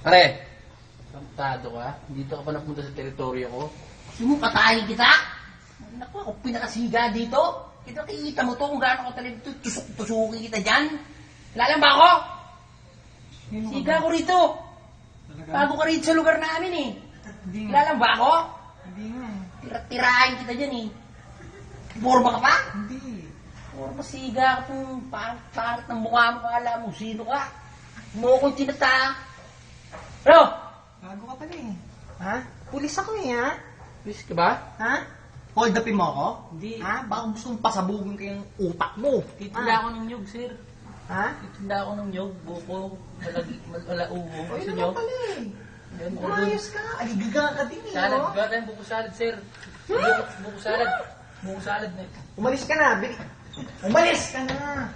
Pare, kampado ka? Dito ka pa napunta sa teritoryo ko? Gusto mo patayin kita? Naku, ako pinakasiga dito. Kita mo to kung gaano ko talaga ito. Tusuk-tusukin kita dyan. Kilala ba ako? Siga ko rito. Bago ka rito sa lugar namin eh. Kilala ba ako? Hindi nga. Tirahin kita dyan eh. Forma ka pa? Hindi. Forma siga ka kung pangit ng mukha mo. Kala mo, sino ka? Mo kong tinata. Ano? Bago ka pala eh. Ha? Pulis ako eh ha? Please ka ba? Ha? Hold upin mo ako? Hindi. Ha? Baka gusto mong pasabugin ko yung utak mo. Titinda ako ng nyug, sir. Ha? Titinda ako ng nyug, buko, malauho. Oy, Gusto ano nyo? pala eh. Ayun, Umayos ka. Aligaga ka din eh. Salad, Oh. gawa tayong buko salad, sir. Buko salad. Buko salad na. Umalis ka na. Umalis ka na.